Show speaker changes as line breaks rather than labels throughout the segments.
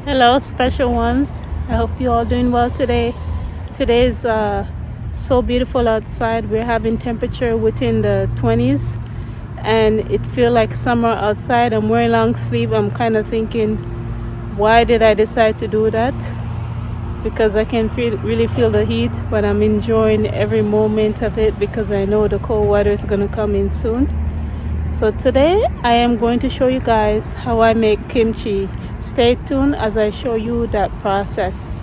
Hello, special ones. I hope you all doing well today. Today is so beautiful outside. We're having temperature within the 20s, and it feels like summer outside. I'm wearing long sleeve. I'm kind of thinking, why did I decide to do that? Because I can really feel the heat, but I'm enjoying every moment of it because I know the cold weather is going to come in soon. So today I am going to show you guys how I make kimchi. Stay tuned as I show you that process.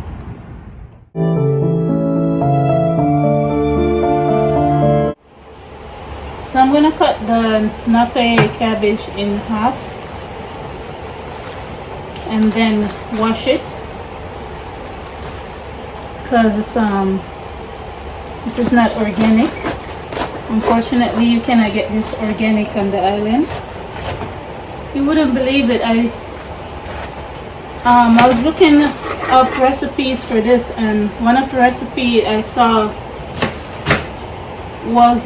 So I'm going to cut the nape cabbage in half and then wash it because this is not organic. Unfortunately, you cannot get this organic on the island. You wouldn't believe it. I was looking up recipes for this, and one of the recipes I saw was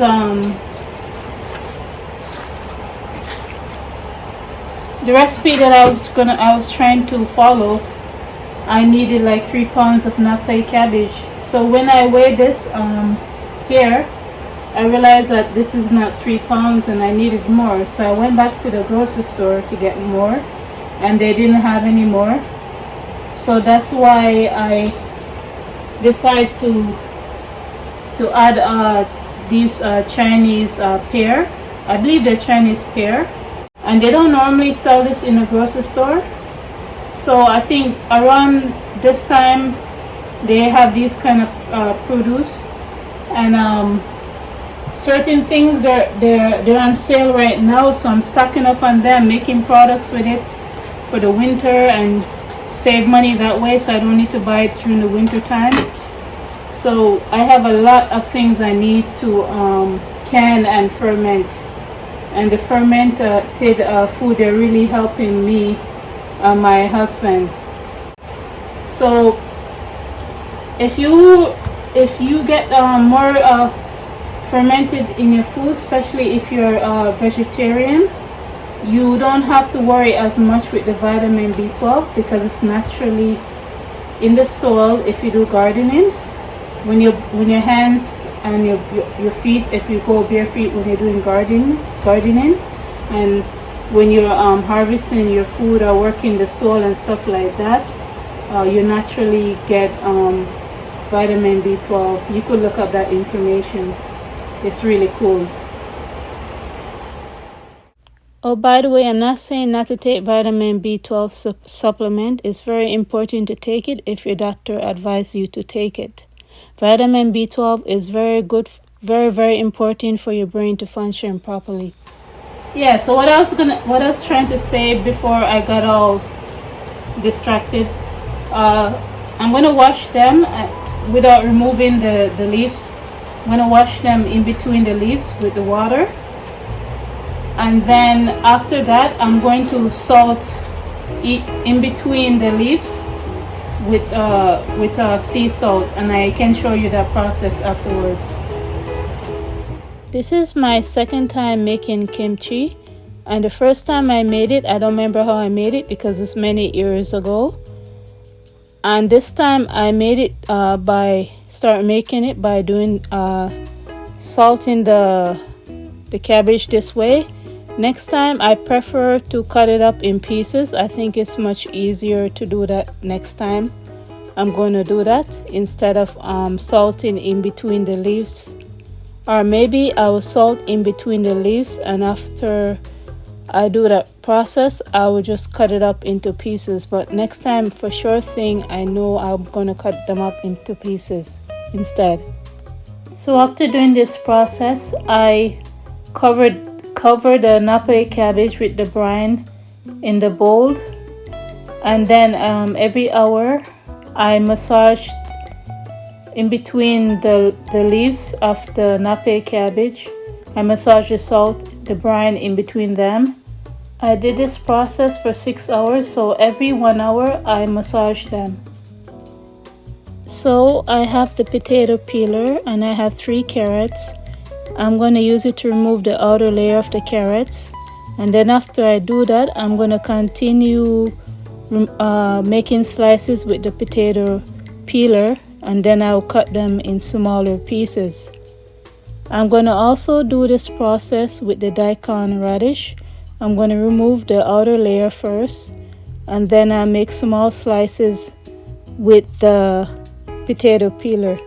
the recipe that I was trying to follow. I needed like 3 pounds of nape cabbage. So when I weighed this here, I realized that this is not 3 pounds and I needed more. So I went back to the grocery store to get more, and they didn't have any more. So that's why I decided to add these Chinese pear. I believe they're Chinese pear, and they don't normally sell this in a grocery store. So I think around this time they have these kind of produce, and certain things they're on sale right now, so I'm stocking up on them, making products with it for the winter and save money that way, so I don't need to buy it during the winter time. So I have a lot of things I need to can and ferment, and the fermented food, they're really helping me and my husband. So if you get more fermented in your food, especially if you're a vegetarian, you don't have to worry as much with the vitamin B12 because it's naturally in the soil. If you do gardening, when your hands and your feet, if you go bare feet when you're doing gardening, and when you're harvesting your food or working the soil and stuff like that, you naturally get vitamin B12. You could look up that information. It's really cool. Oh, by the way, I'm not saying not to take vitamin B12 supplement. It's very important to take it if your doctor advises you to take it. Vitamin B12 is very good, very important for your brain to function properly. Yeah, so what I was trying to say before I got all distracted, I'm gonna wash them without removing the leaves. I'm going to wash them in between the leaves with the water, and then after that I'm going to salt it in between the leaves with sea salt, and I can show you that process afterwards. This is my second time making kimchi, and the first time I made it, I don't remember how I made it because it's many years ago. And this time I made it by doing salting the cabbage this way. Next time I prefer to cut it up in pieces. I think it's much easier to do that next time. I'm going to do that instead of salting in between the leaves, or maybe I will salt in between the leaves, and after I do that process, I will just cut it up into pieces. But next time, for sure thing, I know I'm gonna cut them up into pieces instead. So after doing this process, I covered the nape cabbage with the brine in the bowl, and then every hour I massaged in between the leaves of the nape cabbage. I massaged the salt, the brine in between them. I did this process for 6 hours, so every 1 hour I massage them. So I have the potato peeler and I have 3 carrots. I'm going to use it to remove the outer layer of the carrots, and then after I do that, I'm going to continue making slices with the potato peeler, and then I'll cut them in smaller pieces. I'm going to also do this process with the daikon radish. I'm going to remove the outer layer first, and then I'll make small slices with the potato peeler.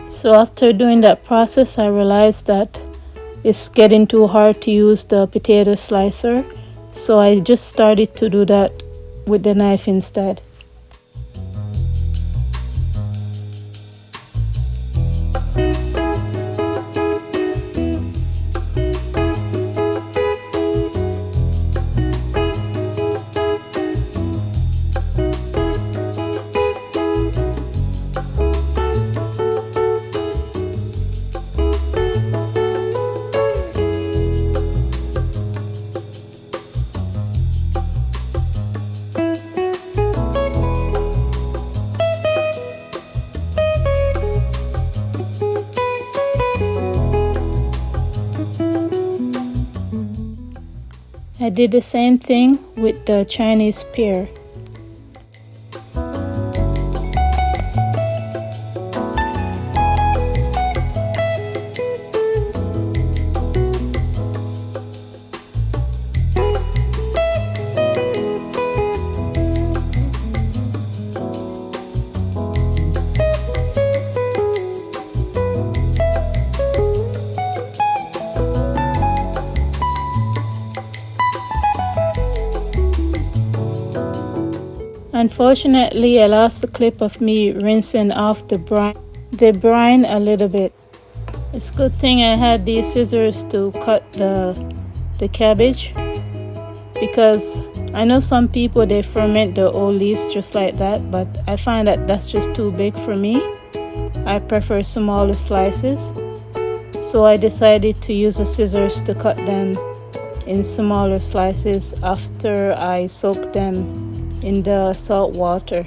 So after doing that process, I realized that it's getting too hard to use the potato slicer, so I just started to do that with the knife instead. I did the same thing with the Chinese pear. Unfortunately, I lost the clip of me rinsing off the brine a little bit. It's a good thing I had these scissors to cut the cabbage, because I know some people, they ferment the old leaves just like that, but I find that that's just too big for me. I prefer smaller slices, so I decided to use the scissors to cut them in smaller slices after I soak them in the salt water.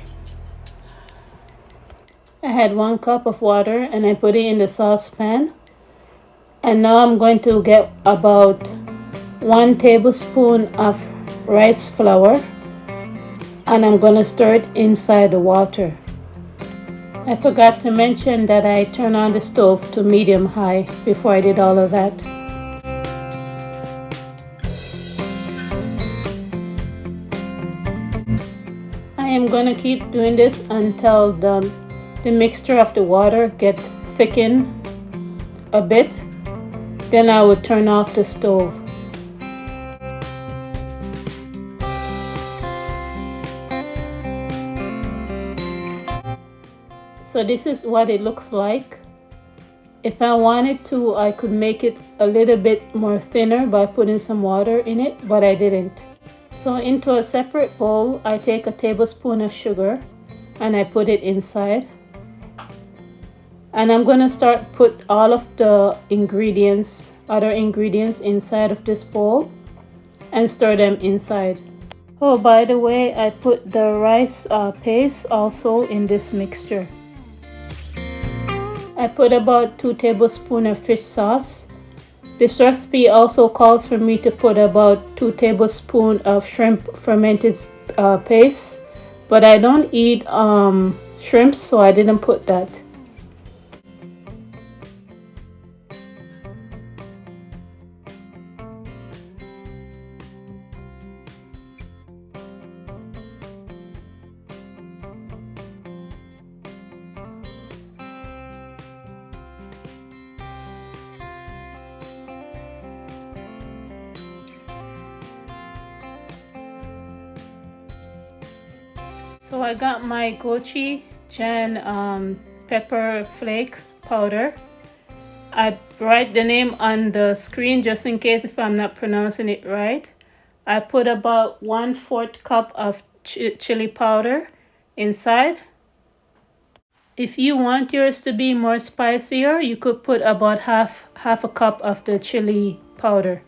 I had 1 cup of water and I put it in the saucepan, and now I'm going to get about 1 tablespoon of rice flour, and I'm going to stir it inside the water. I forgot to mention that I turned on the stove to medium high before I did all of that. I am going to keep doing this until the mixture of the water gets thickened a bit. Then I will turn off the stove. So this is what it looks like. If I wanted to, I could make it a little bit more thinner by putting some water in it, but I didn't. So into a separate bowl, I take a tablespoon of sugar and I put it inside. And I'm going to start put all of the other ingredients inside of this bowl and stir them inside. Oh, by the way, I put the rice paste also in this mixture. I put about 2 tablespoons of fish sauce. This recipe also calls for me to put about 2 tablespoons of shrimp fermented paste, but I don't eat shrimp, so I didn't put that. So I got my gochujang pepper flakes powder. I write the name on the screen just in case if I'm not pronouncing it right. I put about 1/4 cup of chili powder inside. If you want yours to be more spicier, you could put about half a cup of the chili powder.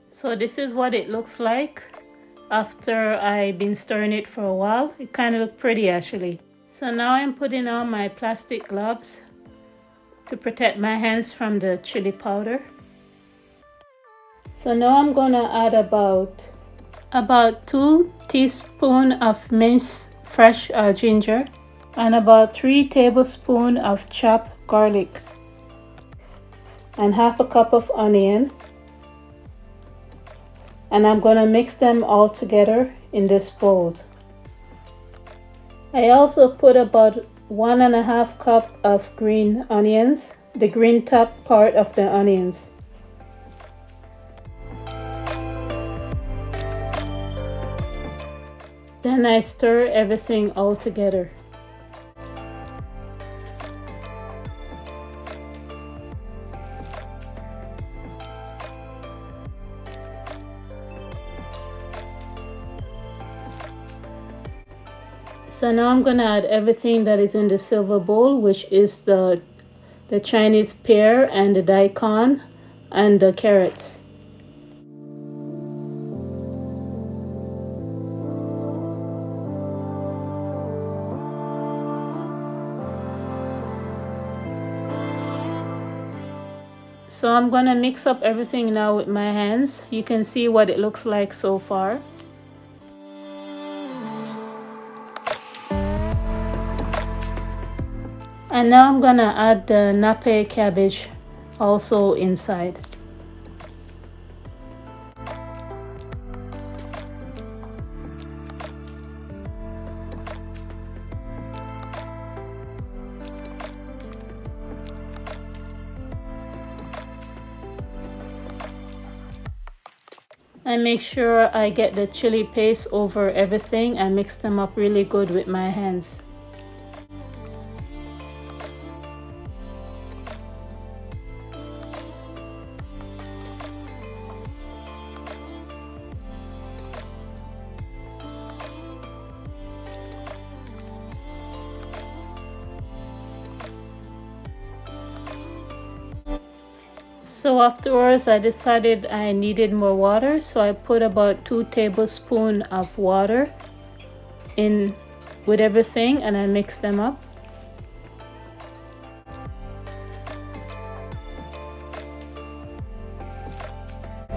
So this is what it looks like after I've been stirring it for a while. It kind of look pretty actually. So now I'm putting on my plastic gloves to protect my hands from the chili powder. So now I'm gonna add about 2 teaspoons of minced fresh ginger and about 3 tablespoons of chopped garlic and half a cup of onion. And I'm gonna mix them all together in this bowl. I also put about 1.5 cup of green onions, the green top part of the onions. Then I stir everything all together. So now I'm gonna add everything that is in the silver bowl, which is the Chinese pear and the daikon and the carrots. So I'm gonna mix up everything now with my hands. You can see what it looks like so far. And now I'm gonna add the nape cabbage also inside. I make sure I get the chili paste over everything and mix them up really good with my hands. So afterwards I decided I needed more water, so I put about 2 tablespoons of water in with everything and I mix them up.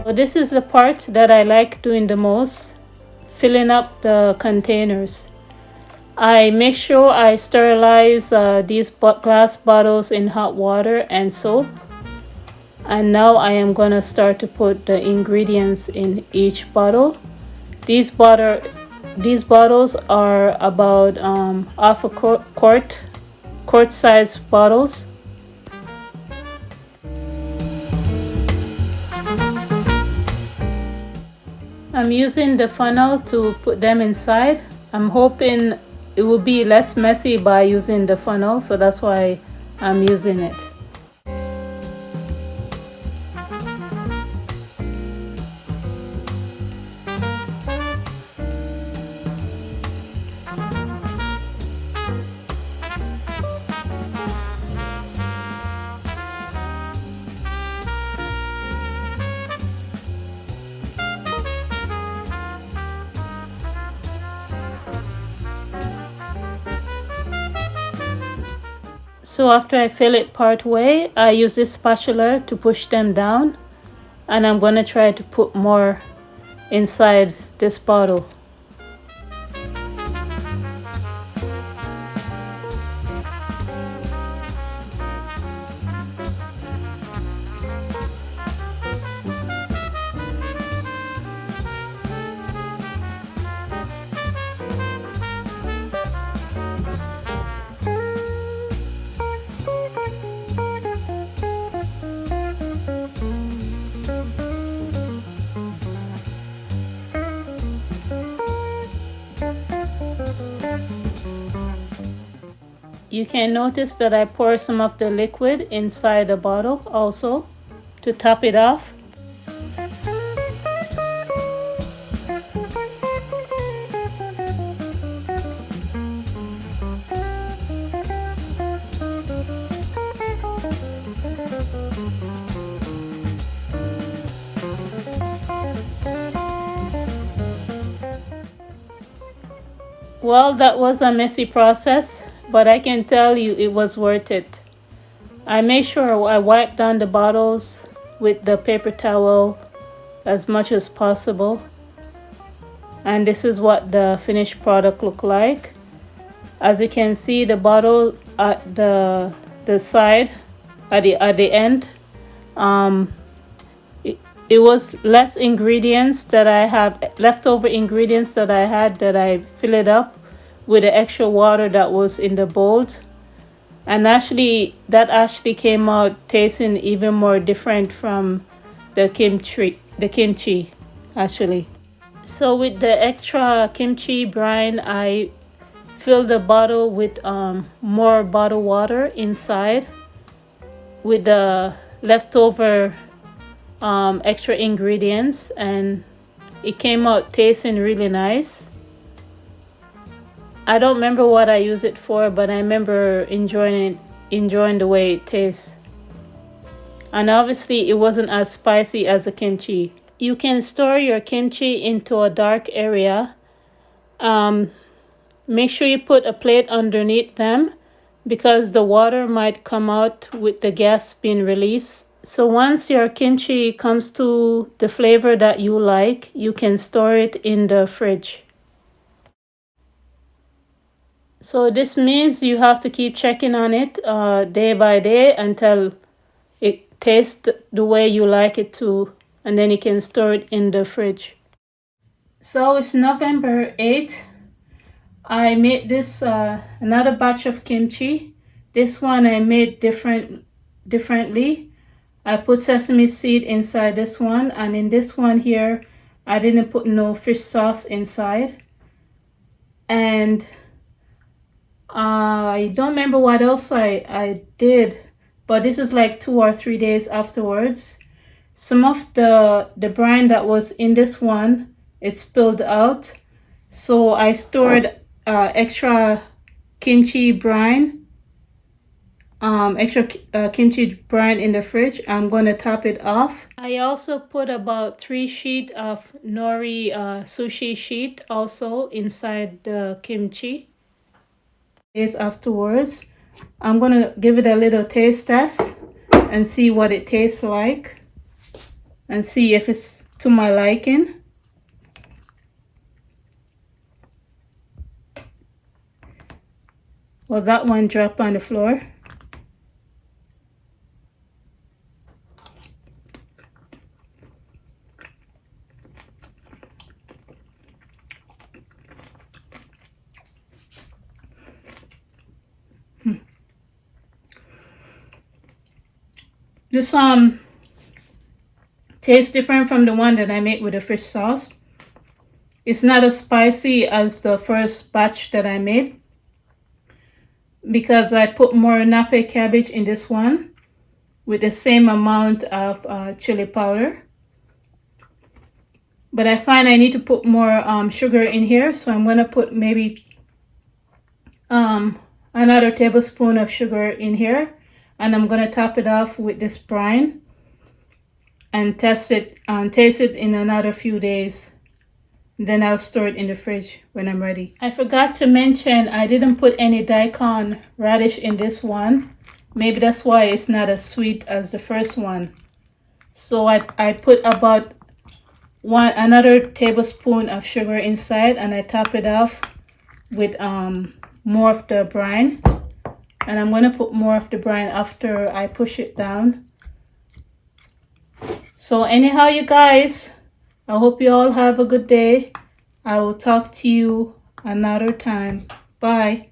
So this is the part that I like doing the most, filling up the containers. I make sure I sterilize these glass bottles in hot water and soap. And now I am going to start to put the ingredients in each bottle. These bottles are about half a quart size bottles. I'm using the funnel to put them inside. I'm hoping it will be less messy by using the funnel, so that's why I'm using it. So after I fill it part way, I use this spatula to push them down, and I'm going to try to put more inside this bottle. you can notice that I pour some of the liquid inside the bottle also to top it off. Well, that was a messy process, but I can tell you it was worth it. I made sure I wiped down the bottles with the paper towel as much as possible. And this is what the finished product looked like. As you can see, the bottle at the side, at the end, it was less ingredients that I had, leftover ingredients that I had, that I fill it up with the extra water that was in the bowl. And actually, that actually came out tasting even more different from the kimchi actually. So with the extra kimchi brine, I filled the bottle with more bottled water inside with the leftover extra ingredients, and it came out tasting really nice. I don't remember what I used it for, but I remember enjoying the way it tastes. And obviously it wasn't as spicy as the kimchi. You can store your kimchi into a dark area. Make sure you put a plate underneath them because the water might come out with the gas being released. So once your kimchi comes to the flavor that you like, you can store it in the fridge. So this means you have to keep checking on it day by day until it tastes the way you like it to, and then you can store it in the fridge. So it's November 8th. I made this another batch of kimchi. This one I made differently. I put sesame seed inside this one, and in this one here I didn't put no fish sauce inside. And I don't remember what else I did, but this is like 2 or 3 days afterwards. Some of the brine that was in this one, it spilled out, so I stored extra kimchi brine in the fridge. I'm gonna top it off. I also put about 3 sheets of nori sushi sheet also inside the kimchi. Days afterwards, I'm gonna give it a little taste test and see what it tastes like and see if it's to my liking. Well, that one dropped on the floor. This tastes different from the one that I made with the fish sauce. It's not as spicy as the first batch that I made because I put more nape cabbage in this one with the same amount of chili powder. But I find I need to put more sugar in here, so I'm gonna put maybe another tablespoon of sugar in here, and I'm gonna top it off with this brine and taste it in another few days. Then I'll store it in the fridge when I'm ready. I forgot to mention I didn't put any daikon radish in this one. Maybe that's why it's not as sweet as the first one. So I put about another tablespoon of sugar inside, and I top it off with more of the brine. And I'm gonna put more of the brine after I push it down. So anyhow, you guys, I hope you all have a good day. I will talk to you another time. Bye.